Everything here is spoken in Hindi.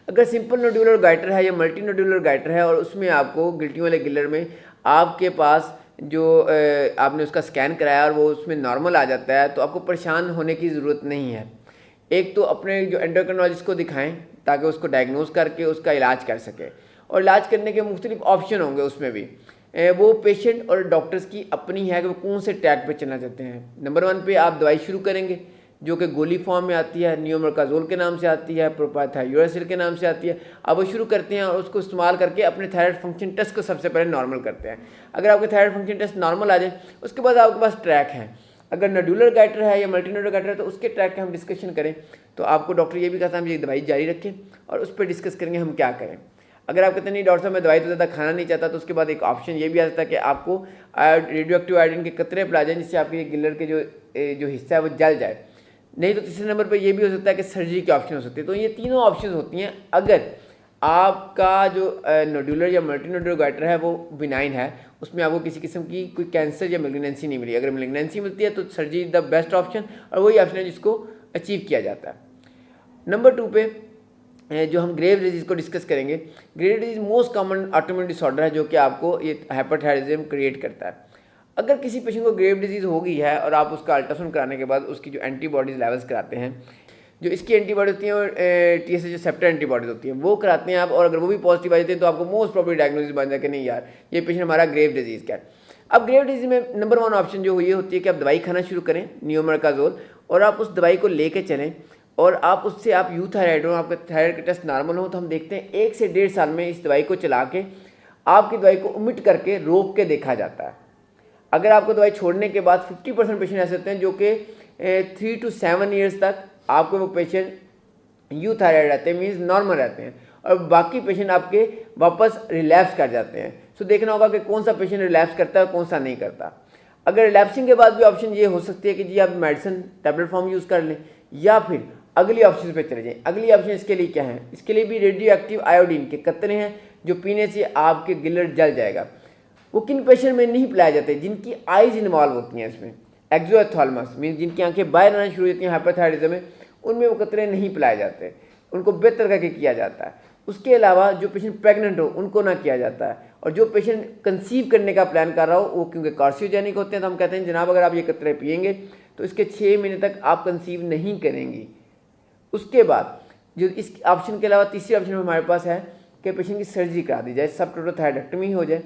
अगर सिंपल नोड्यूलर गाइटर है या मल्टी नोड्यूलर गाइटर है और उसमें आपको गिल्टियों वाले गिलर में आपके पास जो आपने उसका स्कैन कराया और वो उसमें नॉर्मल आ जाता है, तो आपको परेशान होने की ज़रूरत नहीं है। एक तो अपने जो एंडोक्रिनोलॉजिस्ट को दिखाएं ताकि उसको डायग्नोज करके उसका इलाज कर सके, और इलाज करने के मुख्तलिफ ऑप्शन होंगे उसमें भी। वो पेशेंट और डॉक्टर्स की अपनी है कि वो कौन से ट्रैक पे चलना चाहते हैं। नंबर 1 पे आप दवाई शुरू करेंगे जो कि गोली फॉर्म में आती है, नियोमरकाजोल के नाम से आती है, प्रोपाथायोरेसिल के नाम से आती है। आप वो शुरू करते हैं और उसको इस्तेमाल करके अपने थायराइड फंक्शन टेस्ट को सबसे पहले नॉर्मल करते हैं। अगर आपके थायराइड फंक्शन टेस्ट नॉर्मल आ जाए, उसके बाद आपके पास ट्रैक है। अगर नोड्यूलर गाइटर है या मल्टी नोड्यूलर गाइटर है तो उसके ट्रैक का हम डिस्कशन करें तो आपको डॉक्टर ये भी कहता है हम ये दवाई जारी रखें और उस पर डिस्कस करेंगे हम क्या करें। अगर आप कहते हैं नहीं डॉक्टर साहब मैं दवाई तो ज़्यादा खाना नहीं चाहता, तो उसके बाद एक ऑप्शन ये भी आ सकता है कि आपको रेडियो एक्टिव आयोडीन के कतरे पिला जाएं जिससे आपके गिलर के जो हिस्सा है वो जल जाए। नहीं तो तीसरे नंबर पर यह भी हो सकता है कि सर्जरी की ऑप्शन हो सकती है। तो ये तीनों ऑप्शन होती हैं अगर आपका जो नोड्यूलर या मल्टी नोड्यूलर गाइटर है वो बिनाइन है, उसमें आपको किसी किस्म की कोई कैंसर या मेलिग्नेंसी नहीं मिली। अगर मेलिग्नेंसी मिलती है तो surgery is the best option और वही ऑप्शन है जिसको अचीव किया जाता है। नंबर 2 पे जो हम ग्रेव डिजीज़ को डिस्कस करेंगे। Grave disease most common autoimmune disorder है जो कि आपको ये हाइपरथायराइडिज्म क्रिएट करता है। अगर किसी पेशेंट को ग्रेव डिजीज़ हो गई है और आप उसका अल्ट्रासाउंड कराने के बाद उसकी जो एंटीबॉडीज़ लेवल्स कराते हैं, जो इसकी एंटीबॉडी होती हैं और TSH रिसेप्टर एंटीबॉडीज होती हैं वो कराते हैं आप, और अगर वो भी पॉजिटिव आ जाती है तो आपको मोस्ट प्रॉब्ली डायग्नोसिस बन जाए कि नहीं यार ये पेशेंट हमारा ग्रेव डिजीज़ का है। अब ग्रेव डिजीज़ में नंबर 1 ऑप्शन जो ये होती है कि आप दवाई खाना शुरू करें नियोमरकाजोल, और आप उस दवाई को लेके चलें और आप उससे आप यूथायराइड हो, आपका थायराइड के टेस्ट नॉर्मल हो, तो हम देखते हैं 1 से 1.5 साल में इस दवाई को चला के आपकी दवाई को ओमिट करके रोक के देखा जाता है। अगर आपको दवाई छोड़ने के बाद 50% पेशेंट ऐसे होते हैं जो कि 3 to 7 ईयर्स तक आपको वो पेशेंट यूथायराइड रहते हैं, मीन्स नॉर्मल रहते हैं, और बाकी पेशेंट आपके वापस रिलैप्स कर जाते हैं। सो देखना होगा कि कौन सा पेशेंट रिलैप्स करता है और कौन सा नहीं करता। अगर रिलैप्सिंग के बाद भी ऑप्शन ये हो सकती है कि जी आप मेडिसिन टैबलेट फॉर्म यूज़ कर लें या फिर अगली ऑप्शन पे चले जाएं। अगली ऑप्शन इसके लिए क्या है, इसके लिए भी रेडियो एक्टिव आयोडीन के कतरे हैं जो पीने से आपके गिलर जल जाएगा। वो किन पेशेंट में नहीं पिलाए जाते, जिनकी आइज इन्वॉल्व होती हैं इसमें, एक्सोएथालमस मीन्स जिनकी आंखें बाहर आना शुरू होती हैं हाइपरथायराइडिज्म में, उनमें वो कतरे नहीं पिलाए जाते, उनको बेहतर करके किया जाता है। उसके अलावा जो पेशेंट प्रेग्नेंट हो उनको ना किया जाता है, और जो पेशेंट कंसीव करने का प्लान कर रहा हो वो क्योंकि कार्सियोजेनिक होते हैं तो हम कहते हैं जनाब अगर आप ये कतरे पिएंगे तो इसके 6 महीने तक आप कंसीव नहीं करेंगी। उसके बाद जो इस ऑप्शन के अलावा तीसरी ऑप्शन हमारे पास है कि पेशेंट की सर्जरी करा दी जाए, सब टोटल थायरॉइडेक्टमी हो जाए।